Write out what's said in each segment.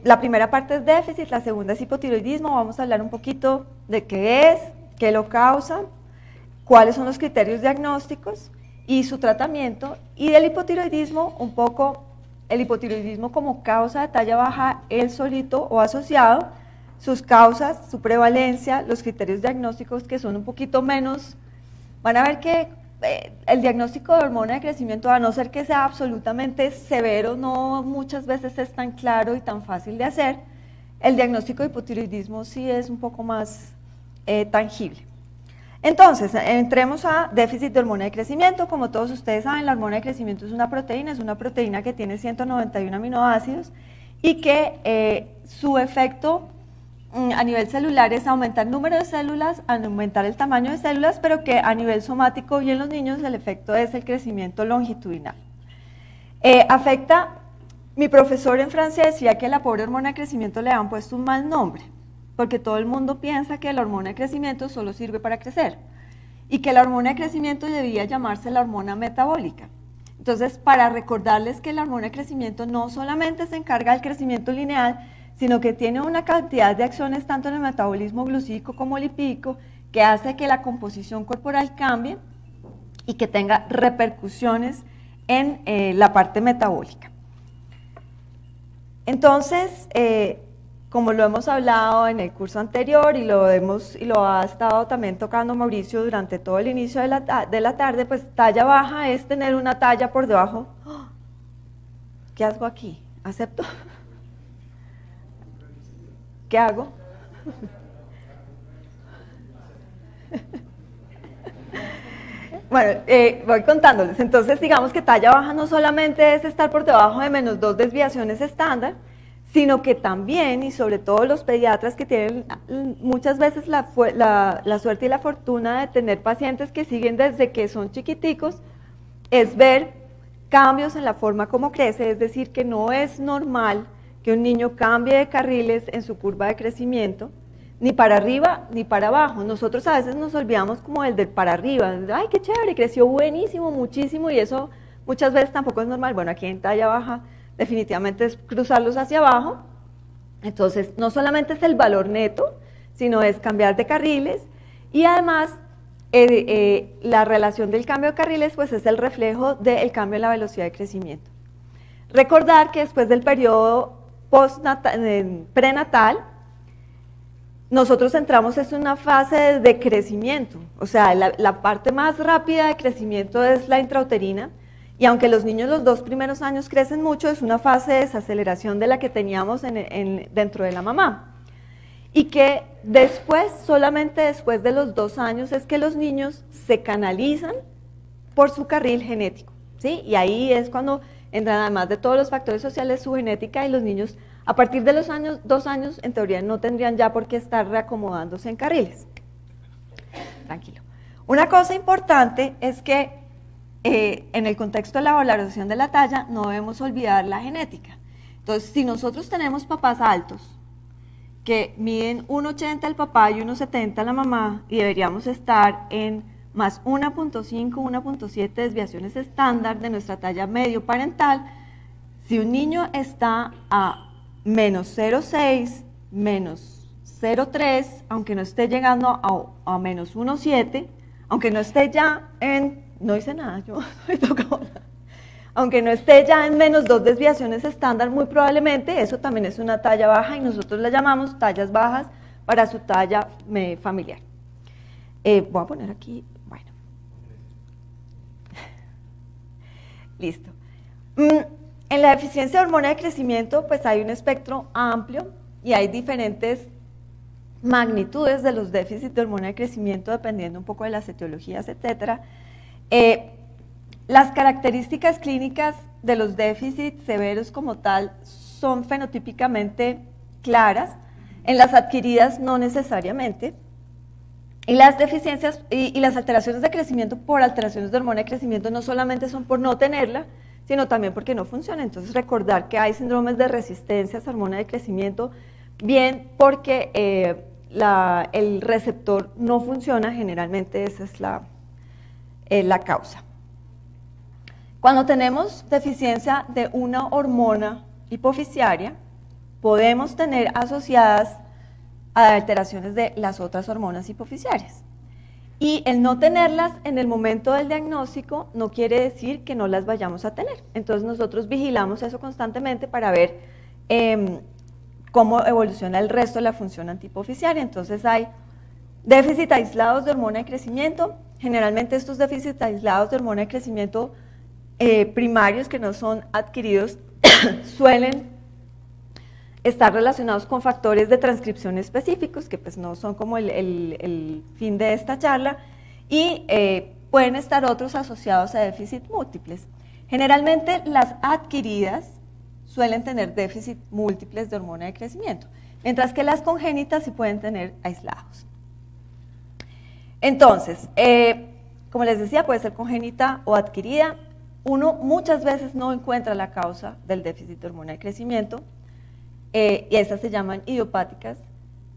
la primera parte es déficit, la segunda es hipotiroidismo. Vamos a hablar un poquito de qué es, qué lo causa, cuáles son los criterios diagnósticos y su tratamiento, y del hipotiroidismo un poco, el hipotiroidismo como causa de talla baja, él solito o asociado, sus causas, su prevalencia, los criterios diagnósticos que son un poquito menos. Van a ver que el diagnóstico de hormona de crecimiento, a no ser que sea absolutamente severo, no muchas veces es tan claro y tan fácil de hacer. El diagnóstico de hipotiroidismo sí es un poco más tangible. Entonces, entremos a déficit de hormona de crecimiento. Como todos ustedes saben, la hormona de crecimiento es una proteína que tiene 191 aminoácidos y que su efecto a nivel celular es aumentar el número de células, aumentar el tamaño de células, pero que a nivel somático y en los niños el efecto es el crecimiento longitudinal. Mi profesor en Francia decía que a la pobre hormona de crecimiento le han puesto un mal nombre, porque todo el mundo piensa que la hormona de crecimiento solo sirve para crecer, y que la hormona de crecimiento debía llamarse la hormona metabólica. Entonces, para recordarles que la hormona de crecimiento no solamente se encarga del crecimiento lineal, sino que tiene una cantidad de acciones tanto en el metabolismo glucídico como lipídico que hace que la composición corporal cambie y que tenga repercusiones en la parte metabólica. Entonces, como lo hemos hablado en el curso anterior y lo ha estado también tocando Mauricio durante todo el inicio de la tarde, pues talla baja es tener una talla por debajo. ¿Qué hago aquí? ¿Acepto? ¿Qué hago? Bueno, voy contándoles. Entonces, digamos que talla baja no solamente es estar por debajo de -2 desviaciones estándar, sino que también, y sobre todo los pediatras que tienen muchas veces la suerte y la fortuna de tener pacientes que siguen desde que son chiquiticos, es ver cambios en la forma como crece, es decir, que no es normal que un niño cambie de carriles en su curva de crecimiento, ni para arriba ni para abajo. Nosotros a veces nos olvidamos como del para arriba, ¡ay, qué chévere! Creció buenísimo, muchísimo, y eso muchas veces tampoco es normal. Bueno, aquí en talla baja definitivamente es cruzarlos hacia abajo. Entonces, no solamente es el valor neto, sino es cambiar de carriles, y además la relación del cambio de carriles pues es el reflejo del cambio en la velocidad de crecimiento. Recordar que después del periodo prenatal, nosotros entramos en una fase de crecimiento, o sea, la parte más rápida de crecimiento es la intrauterina, y aunque los niños los 2 primeros años crecen mucho, es una fase de desaceleración de la que teníamos dentro de la mamá. Y que después, solamente después de los 2 años, es que los niños se canalizan por su carril genético, ¿sí? Y ahí es cuando entran, además de todos los factores sociales, su genética, y los niños a partir de los 2 años en teoría no tendrían ya por qué estar reacomodándose en carriles. Tranquilo. Una cosa importante es que en el contexto de la valoración de la talla no debemos olvidar la genética. Entonces, si nosotros tenemos papás altos que miden 1,80 el papá y 1,70 la mamá, y deberíamos estar en más 1,5, 1,7 desviaciones estándar de nuestra talla medio parental, si un niño está a menos 0,6, menos 0,3, aunque no esté llegando a menos 1,7, aunque no esté ya en, no hice nada, yo me toco, aunque no esté ya en menos 2 desviaciones estándar, muy probablemente eso también es una talla baja, y nosotros la llamamos tallas bajas para su talla familiar. Voy a poner aquí, bueno, listo. En la deficiencia de hormona de crecimiento, pues hay un espectro amplio y hay diferentes magnitudes de los déficits de hormona de crecimiento dependiendo un poco de las etiologías, etcétera. Las características clínicas de los déficits severos como tal son fenotípicamente claras, en las adquiridas no necesariamente, y las deficiencias y las alteraciones de crecimiento por alteraciones de hormona de crecimiento no solamente son por no tenerla, sino también porque no funciona. Entonces, recordar que hay síndromes de resistencia a esa hormona de crecimiento, bien porque el receptor no funciona, generalmente esa es la causa. Cuando tenemos deficiencia de una hormona hipofisiaria, podemos tener asociadas a alteraciones de las otras hormonas hipofisiarias. Y el no tenerlas en el momento del diagnóstico no quiere decir que no las vayamos a tener. Entonces nosotros vigilamos eso constantemente para ver cómo evoluciona el resto de la función antihipofisiaria. Entonces hay déficit aislados de hormona de crecimiento. Generalmente estos déficits aislados de hormona de crecimiento primarios que no son adquiridos suelen estar relacionados con factores de transcripción específicos, que pues no son como el fin de esta charla, y pueden estar otros asociados a déficit múltiples. Generalmente las adquiridas suelen tener déficit múltiples de hormona de crecimiento, mientras que las congénitas sí pueden tener aislados. Entonces, como les decía, puede ser congénita o adquirida. Uno muchas veces no encuentra la causa del déficit de hormona de crecimiento, y esas se llaman idiopáticas.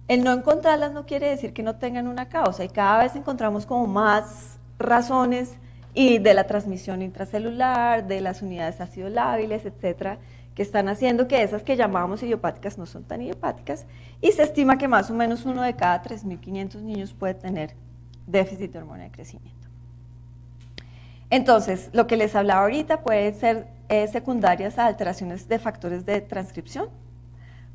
El no encontrarlas no quiere decir que no tengan una causa, y cada vez encontramos como más razones y de la transmisión intracelular, de las unidades ácido lábiles, etcétera, que están haciendo que esas que llamamos idiopáticas no son tan idiopáticas, y se estima que más o menos uno de cada 3.500 niños puede tener déficit de hormona de crecimiento. Entonces, lo que les hablaba ahorita puede ser secundarias a alteraciones de factores de transcripción,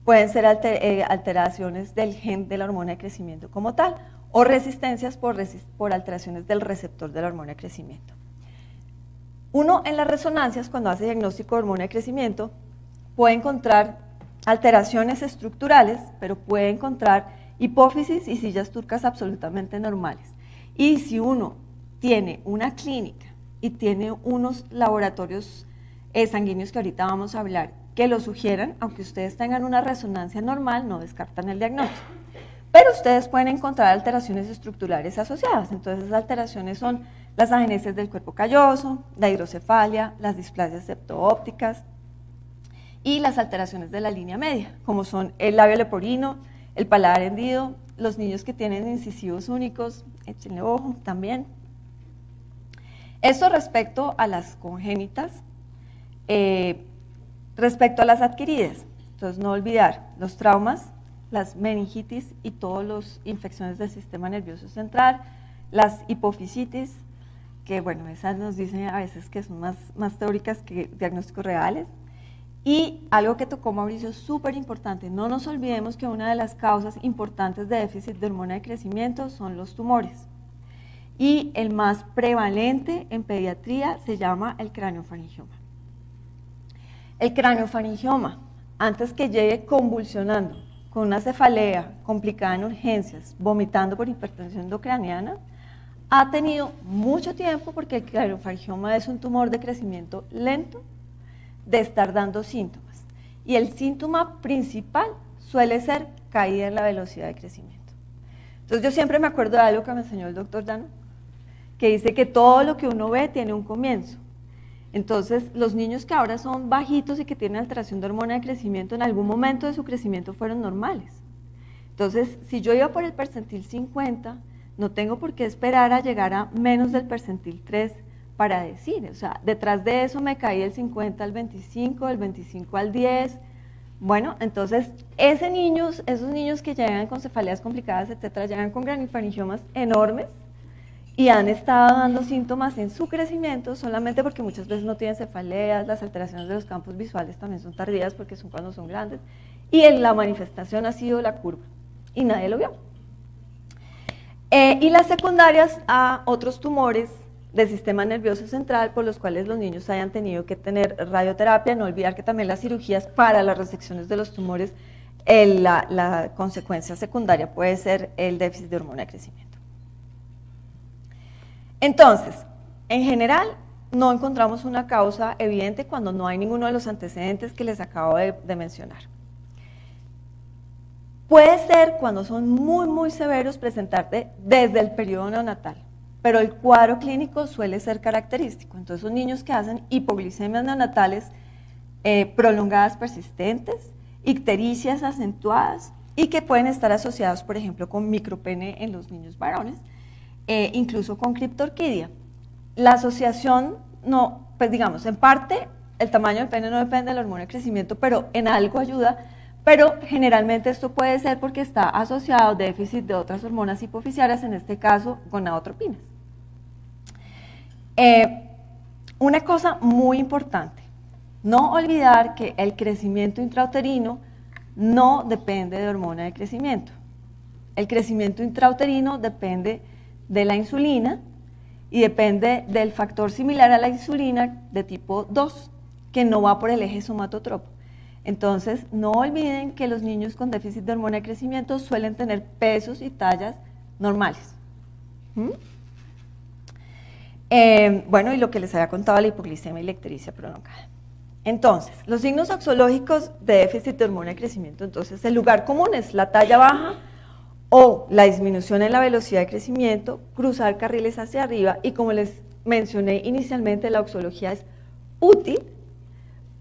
pueden ser alteraciones del gen de la hormona de crecimiento como tal, o resistencias por alteraciones del receptor de la hormona de crecimiento. Uno en las resonancias, cuando hace diagnóstico de hormona de crecimiento, puede encontrar alteraciones estructurales, pero puede encontrar hipófisis y sillas turcas absolutamente normales. Y si uno tiene una clínica y tiene unos laboratorios sanguíneos que ahorita vamos a hablar, que lo sugieran, aunque ustedes tengan una resonancia normal, no descartan el diagnóstico. Pero ustedes pueden encontrar alteraciones estructurales asociadas. Entonces, esas alteraciones son las agenesis del cuerpo calloso, la hidrocefalia, las displasias septoópticas y las alteraciones de la línea media, como son el labio leporino, el paladar hendido, los niños que tienen incisivos únicos, échenle ojo también. Esto respecto a las congénitas. Respecto a las adquiridas, entonces no olvidar los traumas, las meningitis y todas las infecciones del sistema nervioso central, las hipofisitis, que bueno, esas nos dicen a veces que son más teóricas que diagnósticos reales. Y algo que tocó Mauricio, súper importante, no nos olvidemos que una de las causas importantes de déficit de hormona de crecimiento son los tumores. Y el más prevalente en pediatría se llama el craneofaringioma. El craneofaringioma, antes que llegue convulsionando, con una cefalea complicada en urgencias, vomitando por hipertensión endocraniana, ha tenido mucho tiempo, porque el craneofaringioma es un tumor de crecimiento lento, de estar dando síntomas. Y el síntoma principal suele ser caída en la velocidad de crecimiento. Entonces yo siempre me acuerdo de algo que me enseñó el doctor Dano, que dice que todo lo que uno ve tiene un comienzo. Entonces, los niños que ahora son bajitos y que tienen alteración de hormona de crecimiento, en algún momento de su crecimiento fueron normales. Entonces, si yo iba por el percentil 50, no tengo por qué esperar a llegar a menos del percentil 3 para decir, o sea, detrás de eso me caí del 50 al 25, del 25 al 10. Bueno, entonces, esos niños que llegan con cefaleas complicadas, etcétera, llegan con craneofaringiomas enormes, y han estado dando síntomas en su crecimiento solamente porque muchas veces no tienen cefaleas, las alteraciones de los campos visuales también son tardías porque son cuando son grandes, y la manifestación ha sido la curva, y nadie lo vio. Y las secundarias a otros tumores del sistema nervioso central por los cuales los niños hayan tenido que tener radioterapia, no olvidar que también las cirugías para las resecciones de los tumores, la consecuencia secundaria puede ser el déficit de hormona de crecimiento. Entonces, en general, no encontramos una causa evidente cuando no hay ninguno de los antecedentes que les acabo de mencionar. Puede ser, cuando son muy severos, presentarte desde el periodo neonatal, pero el cuadro clínico suele ser característico. Entonces, son niños que hacen hipoglicemias neonatales prolongadas persistentes, ictericias acentuadas y que pueden estar asociados, por ejemplo, con micropene en los niños varones, incluso con criptorquidia. La asociación, pues digamos, en parte el tamaño del pene no depende de la hormona de crecimiento, pero en algo ayuda, pero generalmente esto puede ser porque está asociado a déficit de otras hormonas hipoficiarias, en este caso gonadotropinas. Una cosa muy importante, no olvidar que el crecimiento intrauterino no depende de hormona de crecimiento. El crecimiento intrauterino depende de la insulina y depende del factor similar a la insulina de tipo 2, que no va por el eje somatotropo. Entonces, no olviden que los niños con déficit de hormona de crecimiento suelen tener pesos y tallas normales. Bueno, y lo que les había contado, la hipoglicemia y la ictericia prolongada. Entonces, los signos axológicos de déficit de hormona de crecimiento, entonces el lugar común es la talla baja o la disminución en la velocidad de crecimiento, cruzar carriles hacia arriba, y como les mencioné inicialmente, la axología es útil,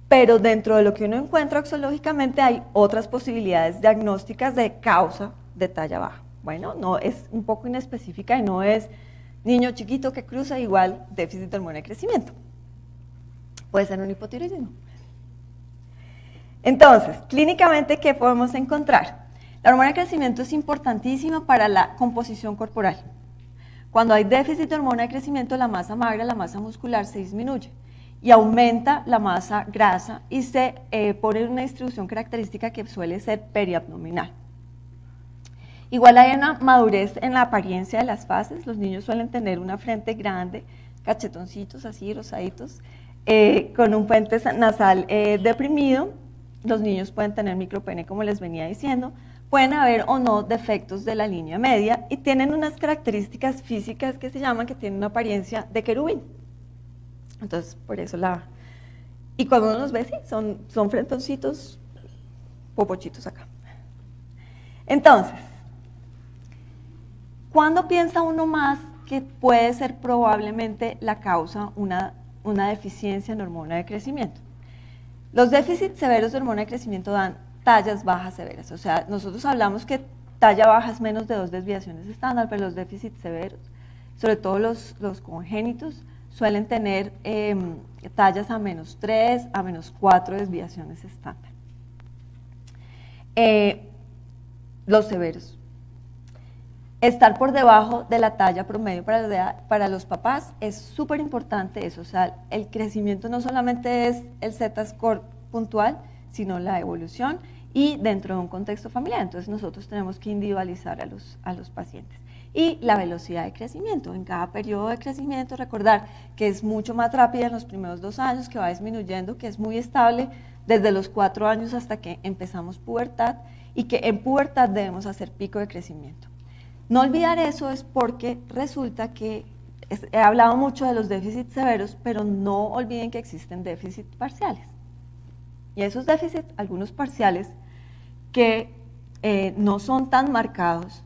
pero dentro de lo que uno encuentra axológicamente hay otras posibilidades diagnósticas de causa de talla baja. Bueno, no es un poco inespecífica y no es niño chiquito que cruza igual déficit de hormona de crecimiento. Puede ser un hipotiroidismo. Entonces, clínicamente, ¿qué podemos encontrar? La hormona de crecimiento es importantísima para la composición corporal. Cuando hay déficit de hormona de crecimiento, la masa magra, la masa muscular se disminuye y aumenta la masa grasa y se pone en una distribución característica que suele ser periabdominal. Igual hay una madurez en la apariencia de las faces. Los niños suelen tener una frente grande, cachetoncitos así, rosaditos, con un puente nasal deprimido. Los niños pueden tener micropene, como les venía diciendo. Pueden haber o no defectos de la línea media y tienen unas características físicas que se llaman que tienen una apariencia de querubín. Entonces, por eso y cuando uno los ve, sí, son frentoncitos, popochitos acá. Entonces, ¿cuándo piensa uno más que puede ser probablemente la causa una deficiencia en hormona de crecimiento? Los déficits severos de hormona de crecimiento dan tallas bajas severas. O sea, nosotros hablamos que talla baja es menos de 2 desviaciones estándar, pero los déficits severos, sobre todo los congénitos, suelen tener tallas a -3 a -4 desviaciones estándar. Los severos. Estar por debajo de la talla promedio para los papás es súper importante eso. O sea, el crecimiento no solamente es el Z-score puntual, sino la evolución y dentro de un contexto familiar. Entonces nosotros tenemos que individualizar a los pacientes. Y la velocidad de crecimiento. En cada periodo de crecimiento, recordar que es mucho más rápida en los primeros 2 años, que va disminuyendo, que es muy estable desde los 4 años hasta que empezamos pubertad, y que en pubertad debemos hacer pico de crecimiento. No olvidar eso es porque resulta que he hablado mucho de los déficits severos, pero no olviden que existen déficits parciales. Y esos déficits, algunos parciales, que no son tan marcados,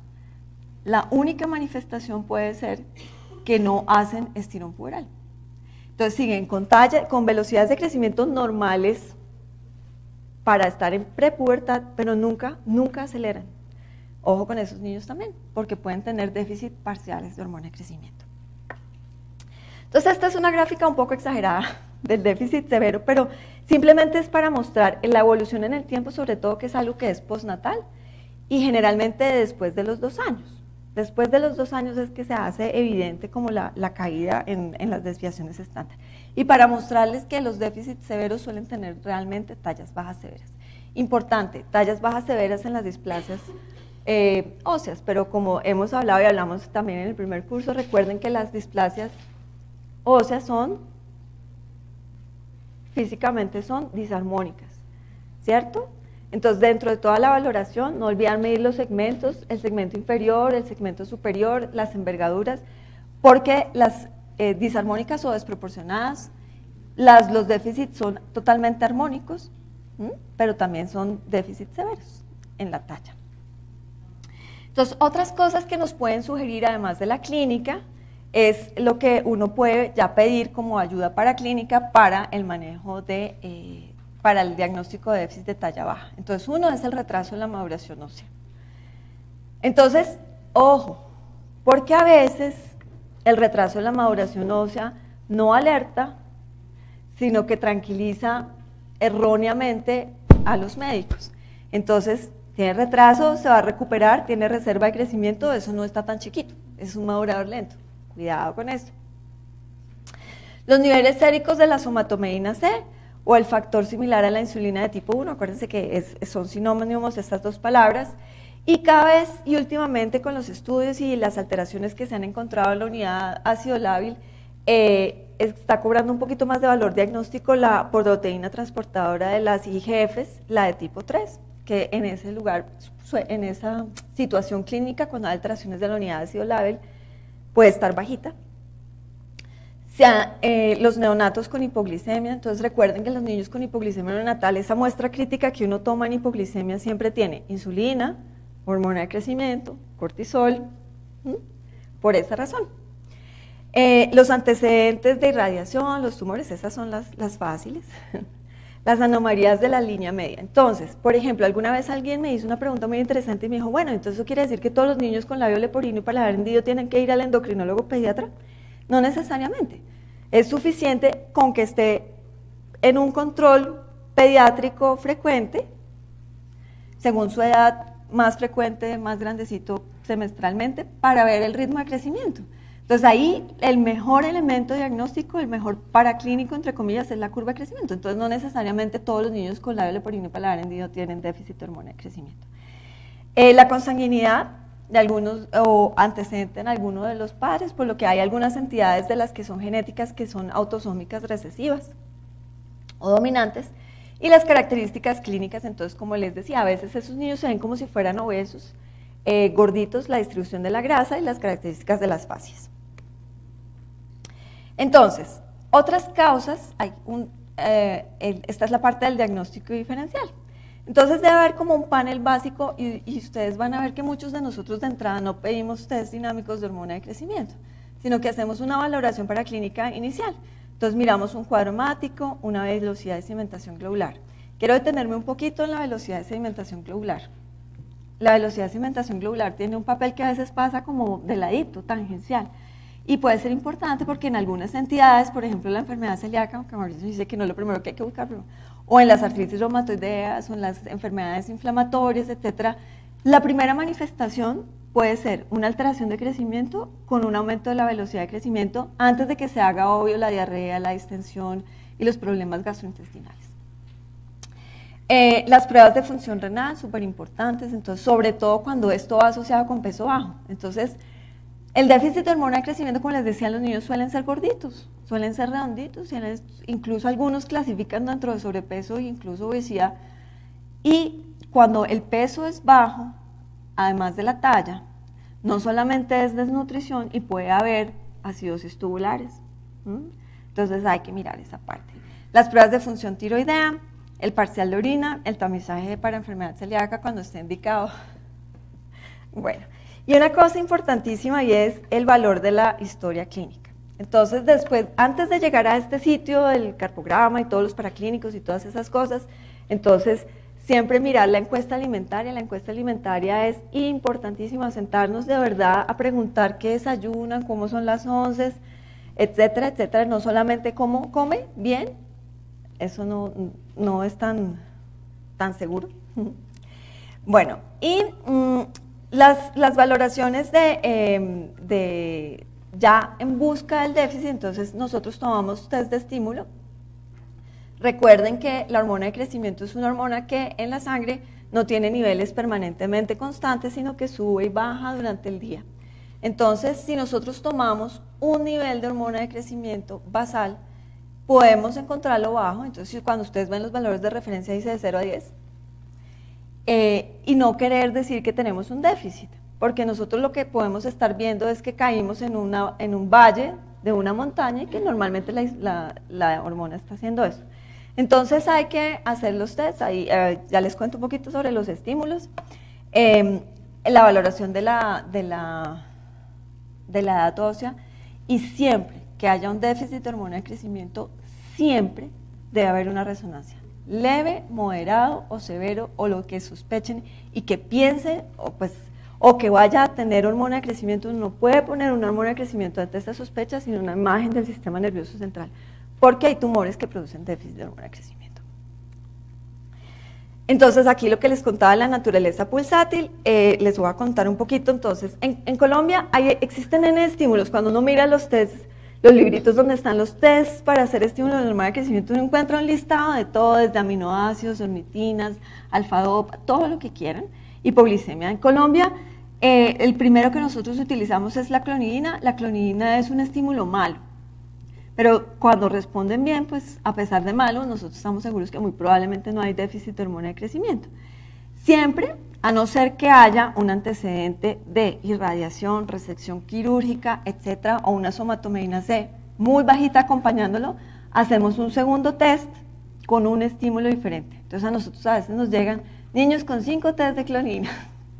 la única manifestación puede ser que no hacen estirón puberal. Entonces siguen con velocidades de crecimiento normales para estar en prepubertad, pero nunca aceleran. Ojo con esos niños también, porque pueden tener déficit parciales de hormona de crecimiento. Entonces esta es una gráfica un poco exagerada del déficit severo, pero simplemente es para mostrar la evolución en el tiempo, sobre todo que es algo que es postnatal y generalmente después de los 2 años. Después de los 2 años es que se hace evidente como la caída en las desviaciones estándar. Y para mostrarles que los déficits severos suelen tener realmente tallas bajas severas. Importante, tallas bajas severas en las displasias óseas, pero como hemos hablado y hablamos también en el primer curso, recuerden que las displasias óseas físicamente son disarmónicas, ¿cierto? Entonces, dentro de toda la valoración, no olvidan medir los segmentos, el segmento inferior, el segmento superior, las envergaduras, porque las disarmónicas o desproporcionadas, los déficits son totalmente armónicos, pero también son déficits severos en la talla. Entonces, otras cosas que nos pueden sugerir, además de la clínica, es lo que uno puede ya pedir como ayuda para clínica para el manejo para el diagnóstico de déficit de talla baja. Entonces, uno es el retraso en la maduración ósea. Entonces, ojo, porque a veces el retraso en la maduración ósea no alerta, sino que tranquiliza erróneamente a los médicos. Entonces, tiene retraso, se va a recuperar, tiene reserva de crecimiento, eso no está tan chiquito, es un madurador lento. Cuidado con esto. Los niveles séricos de la somatomedina C o el factor similar a la insulina de tipo 1, acuérdense que son sinónimos estas dos palabras, y cada vez y últimamente con los estudios y las alteraciones que se han encontrado en la unidad ácido lábil, está cobrando un poquito más de valor diagnóstico la proteína transportadora de las IGFs, la de tipo 3, que en ese lugar, en esa situación clínica, cuando hay alteraciones de la unidad ácido lábil, puede estar bajita. Los neonatos con hipoglicemia, entonces recuerden que los niños con hipoglicemia neonatal, esa muestra crítica que uno toma en hipoglicemia siempre tiene insulina, hormona de crecimiento, cortisol, por esa razón. Los antecedentes de irradiación, los tumores, esas son las fáciles. Las anomalías de la línea media. Entonces, por ejemplo, alguna vez alguien me hizo una pregunta muy interesante y me dijo, bueno, entonces eso quiere decir que todos los niños con labio leporino y paladar hendido tienen que ir al endocrinólogo pediatra. No necesariamente. Es suficiente con que esté en un control pediátrico frecuente, según su edad, más frecuente, más grandecito semestralmente, para ver el ritmo de crecimiento. Entonces ahí el mejor elemento diagnóstico, el mejor paraclínico, entre comillas, es la curva de crecimiento. Entonces no necesariamente todos los niños con labio leporino y paladar hendido tienen déficit de hormona de crecimiento. La consanguinidad de algunos o antecedente en alguno de los padres, por lo que hay algunas entidades de las que son genéticas que son autosómicas recesivas o dominantes, y las características clínicas. Entonces, como les decía, a veces esos niños se ven como si fueran obesos, gorditos, la distribución de la grasa y las características de las fascias. Entonces, otras causas, esta es la parte del diagnóstico diferencial. Entonces debe haber como un panel básico y ustedes van a ver que muchos de nosotros de entrada no pedimos test dinámicos de hormona de crecimiento, sino que hacemos una valoración paraclínica inicial. Entonces miramos un cuadro hemático, una velocidad de sedimentación globular. Quiero detenerme un poquito en la velocidad de sedimentación globular. La velocidad de sedimentación globular tiene un papel que a veces pasa como de ladito, tangencial. Y puede ser importante porque en algunas entidades, por ejemplo la enfermedad celíaca, aunque Mauricio dice que no es lo primero que hay que buscar, o en las artritis reumatoideas, o en las enfermedades inflamatorias, etc., la primera manifestación puede ser una alteración de crecimiento con un aumento de la velocidad de crecimiento antes de que se haga obvio la diarrea, la distensión y los problemas gastrointestinales. Las pruebas de función renal, súper importantes, entonces, sobre todo cuando esto va asociado con peso bajo. Entonces, el déficit de hormona de crecimiento, como les decía, los niños suelen ser gorditos, suelen ser redonditos, incluso algunos clasifican dentro de sobrepeso e incluso obesidad. Y cuando el peso es bajo, además de la talla, no solamente es desnutrición y puede haber acidosis tubulares. Entonces hay que mirar esa parte. Las pruebas de función tiroidea, el parcial de orina, el tamizaje para enfermedad celíaca cuando esté indicado. Bueno. Y una cosa importantísima y es el valor de la historia clínica. Entonces después, antes de llegar a este sitio del carpograma y todos los paraclínicos y todas esas cosas, entonces siempre mirar la encuesta alimentaria. La encuesta alimentaria es importantísima, sentarnos de verdad a preguntar qué desayunan, cómo son las onces, etcétera, etcétera. No solamente cómo come bien, eso no es tan seguro. Bueno, y las valoraciones ya en busca del déficit, entonces nosotros tomamos test de estímulo. Recuerden que la hormona de crecimiento es una hormona que en la sangre no tiene niveles permanentemente constantes, sino que sube y baja durante el día. Entonces, si nosotros tomamos un nivel de hormona de crecimiento basal, podemos encontrarlo bajo. Entonces, cuando ustedes ven los valores de referencia, dice de 0 a 10. Y no querer decir que tenemos un déficit, porque nosotros lo que podemos estar viendo es que caímos en un valle de una montaña y que normalmente la hormona está haciendo eso. Entonces hay que hacer los tests, ahí, ya les cuento un poquito sobre los estímulos, la valoración de la edad ósea, y siempre que haya un déficit de hormona de crecimiento, siempre debe haber una resonancia. Leve, moderado o severo, o lo que sospechen y que piense o que vaya a tener hormona de crecimiento. Uno no puede poner una hormona de crecimiento ante esta sospecha sino una imagen del sistema nervioso central, porque hay tumores que producen déficit de hormona de crecimiento. Entonces, aquí lo que les contaba de la naturaleza pulsátil, les voy a contar un poquito. Entonces, en Colombia existen N estímulos. Cuando uno mira los tests, los libritos donde están los tests para hacer estímulo normal de crecimiento, uno encuentra un listado de todo, desde aminoácidos, ornitinas, alfa-dopa, todo lo que quieran, hipoglicemia. En Colombia, el primero que nosotros utilizamos es la clonidina. La clonidina es un estímulo malo, pero cuando responden bien, pues a pesar de malo, nosotros estamos seguros que muy probablemente no hay déficit de hormona de crecimiento. Siempre, a no ser que haya un antecedente de irradiación, resección quirúrgica, etcétera, o una somatomeina C muy bajita acompañándolo, hacemos un segundo test con un estímulo diferente. Entonces a nosotros a veces nos llegan niños con 5 test de clonidina.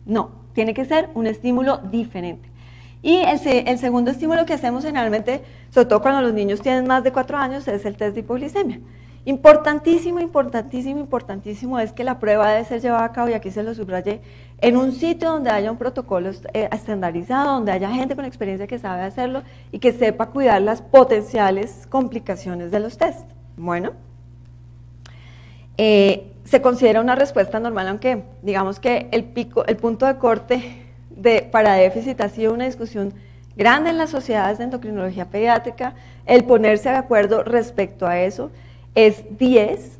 No, tiene que ser un estímulo diferente. Y el segundo estímulo que hacemos generalmente, sobre todo cuando los niños tienen más de 4 años, es el test de hipoglicemia. Importantísimo, importantísimo, importantísimo es que la prueba debe ser llevada a cabo, y aquí se lo subrayé, en un sitio donde haya un protocolo estandarizado, donde haya gente con experiencia que sabe hacerlo y que sepa cuidar las potenciales complicaciones de los test. Bueno, se considera una respuesta normal, aunque digamos que el punto de corte para déficit ha sido una discusión grande en las sociedades de endocrinología pediátrica. El ponerse de acuerdo respecto a eso es 10.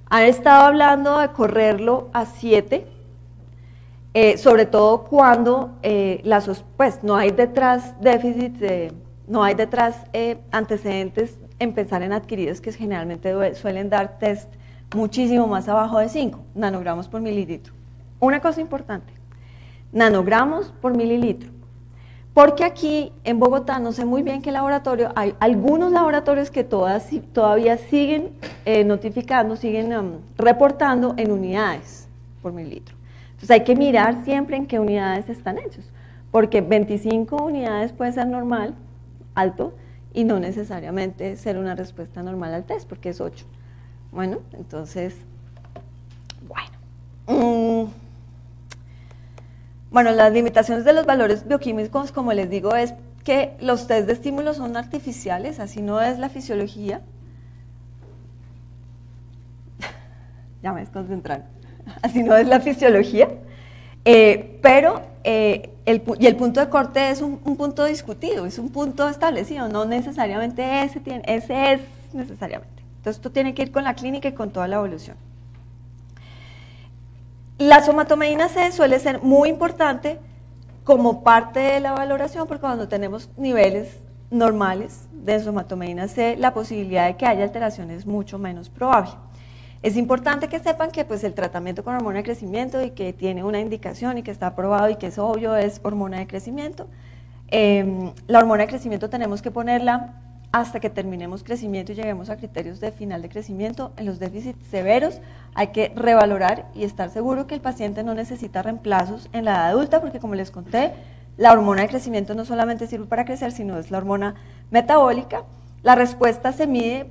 Han estado hablando de correrlo a 7, sobre todo cuando pues, no hay detrás déficit, no hay detrás antecedentes en pensar en adquiridos que generalmente suelen dar test muchísimo más abajo de 5 nanogramos por mililitro. Una cosa importante, nanogramos por mililitro, porque aquí en Bogotá, no sé muy bien qué laboratorio, hay algunos laboratorios que todavía siguen notificando, siguen reportando en unidades por mililitro. Entonces hay que mirar siempre en qué unidades están hechos, porque 25 unidades puede ser normal, alto, y no necesariamente ser una respuesta normal al test, porque es 8. Bueno, entonces, bueno, las limitaciones de los valores bioquímicos, como les digo, es que los test de estímulos son artificiales, así no es la fisiología. Ya me desconcentraron. Así no es la fisiología, pero el punto de corte es un punto discutido, es un punto establecido, no necesariamente ese es necesariamente. Entonces esto tiene que ir con la clínica y con toda la evolución. La somatomeina C suele ser muy importante como parte de la valoración, porque cuando tenemos niveles normales de somatomeina C, la posibilidad de que haya alteración es mucho menos probable. Es importante que sepan que pues, el tratamiento con hormona de crecimiento y que tiene una indicación y que está aprobado y que es obvio es hormona de crecimiento. La hormona de crecimiento tenemos que ponerla hasta que terminemos crecimiento y lleguemos a criterios de final de crecimiento. En los déficits severos hay que revalorar y estar seguro que el paciente no necesita reemplazos en la edad adulta, porque como les conté, la hormona de crecimiento no solamente sirve para crecer, sino es la hormona metabólica. La respuesta se mide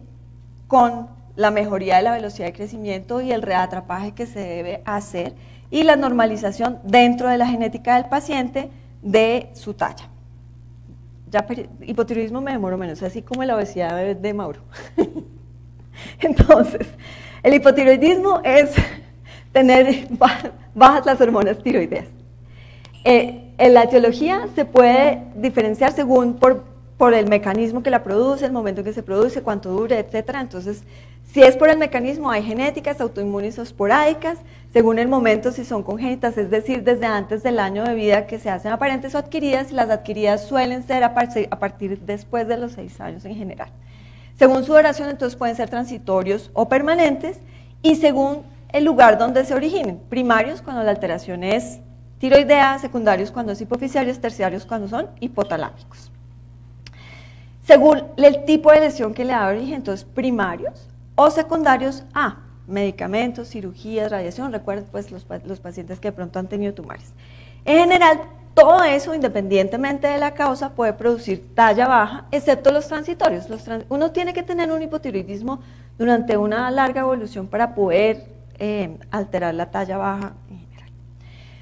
con la mejoría de la velocidad de crecimiento y el reatrapaje que se debe hacer, y la normalización dentro de la genética del paciente de su talla. Ya hipotiroidismo me demoro menos, así como la obesidad de Mauro. Entonces, el hipotiroidismo es tener bajas las hormonas tiroideas. En la etiología se puede diferenciar según por el mecanismo que la produce, el momento en que se produce, cuánto dure, etc. Entonces, si es por el mecanismo, hay genéticas, autoinmunes o esporádicas, según el momento si son congénitas, es decir, desde antes del año de vida que se hacen aparentes o adquiridas, y las adquiridas suelen ser a partir después de los 6 años en general. Según su duración, entonces pueden ser transitorios o permanentes, y según el lugar donde se originen, primarios cuando la alteración es tiroidea, secundarios cuando es hipofisiarios, terciarios cuando son hipotalámicos. Según el tipo de lesión que le da origen, entonces primarios o secundarios a medicamentos, cirugías, radiación. Recuerden pues los pacientes que de pronto han tenido tumores. En general, todo eso, independientemente de la causa, puede producir talla baja, excepto los transitorios. Uno tiene que tener un hipotiroidismo durante una larga evolución para poder alterar la talla baja en general.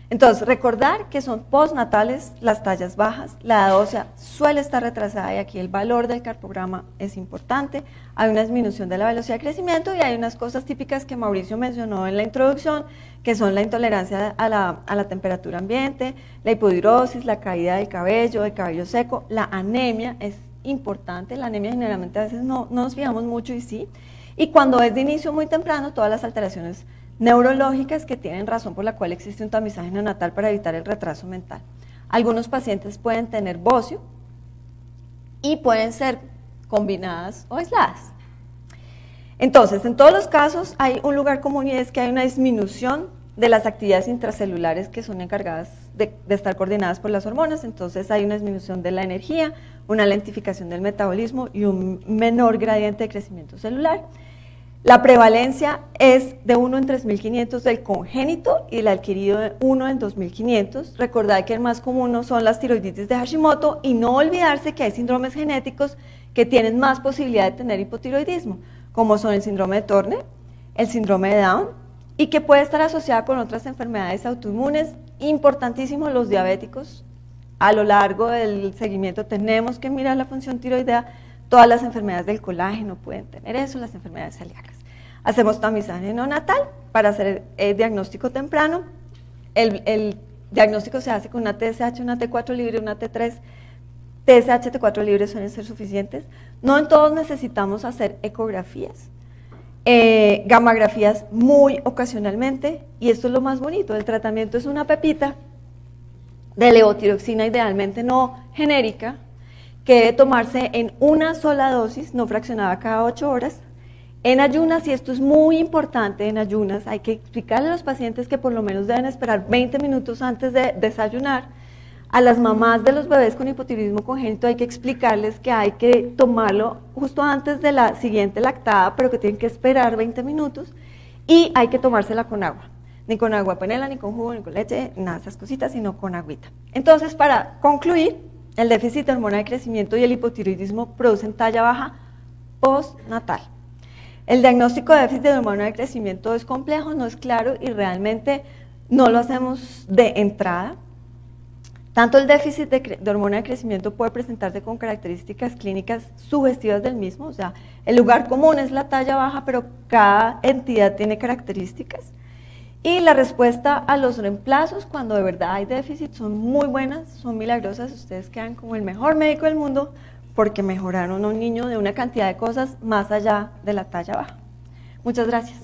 Entonces, recordar que son postnatales las tallas bajas, la edad ósea suele estar retrasada y aquí el valor del carpograma es importante. Hay una disminución de la velocidad de crecimiento y hay unas cosas típicas que Mauricio mencionó en la introducción, que son la intolerancia a la temperatura ambiente, la hipodrosis, la caída del cabello seco, la anemia es importante, la anemia generalmente a veces no nos fijamos mucho y sí, y cuando es de inicio muy temprano, todas las alteraciones neurológicas que tienen razón por la cual existe un tamizaje neonatal para evitar el retraso mental. Algunos pacientes pueden tener bocio y pueden ser combinadas o aisladas. Entonces, en todos los casos hay un lugar común y es que hay una disminución de las actividades intracelulares que son encargadas de estar coordinadas por las hormonas, entonces hay una disminución de la energía, una lentificación del metabolismo y un menor gradiente de crecimiento celular. La prevalencia es de 1 en 3.500 del congénito y el adquirido de 1 en 2.500. Recordad que el más común no son las tiroiditis de Hashimoto y no olvidarse que hay síndromes genéticos que tienen más posibilidad de tener hipotiroidismo, como son el síndrome de Turner, el síndrome de Down y que puede estar asociada con otras enfermedades autoinmunes. Importantísimo, los diabéticos. A lo largo del seguimiento tenemos que mirar la función tiroidea. Todas las enfermedades del colágeno pueden tener eso, las enfermedades celíacas. Hacemos tamizaje neonatal para hacer el diagnóstico temprano. El diagnóstico se hace con una TSH, una T4 libre, una T3. TSH, T4 libre suelen ser suficientes. No en todos necesitamos hacer ecografías. Gammagrafías muy ocasionalmente. Y esto es lo más bonito, el tratamiento es una pepita de levotiroxina, idealmente no genérica, que debe tomarse en una sola dosis, no fraccionada cada 8 horas, en ayunas, y esto es muy importante en ayunas, hay que explicarle a los pacientes que por lo menos deben esperar 20 minutos antes de desayunar. A las mamás de los bebés con hipotiroidismo congénito hay que explicarles que hay que tomarlo justo antes de la siguiente lactada, pero que tienen que esperar 20 minutos, y hay que tomársela con agua, ni con agua panela, ni con jugo, ni con leche, nada de esas cositas, sino con agüita. Entonces, para concluir, el déficit de hormona de crecimiento y el hipotiroidismo producen talla baja postnatal. El diagnóstico de déficit de hormona de crecimiento es complejo, no es claro y realmente no lo hacemos de entrada. Tanto el déficit de hormona de crecimiento puede presentarse con características clínicas sugestivas del mismo, o sea, el lugar común es la talla baja, pero cada entidad tiene características. Y la respuesta a los reemplazos, cuando de verdad hay déficit, son muy buenas, son milagrosas. Ustedes quedan como el mejor médico del mundo porque mejoraron a un niño de una cantidad de cosas más allá de la talla baja. Muchas gracias.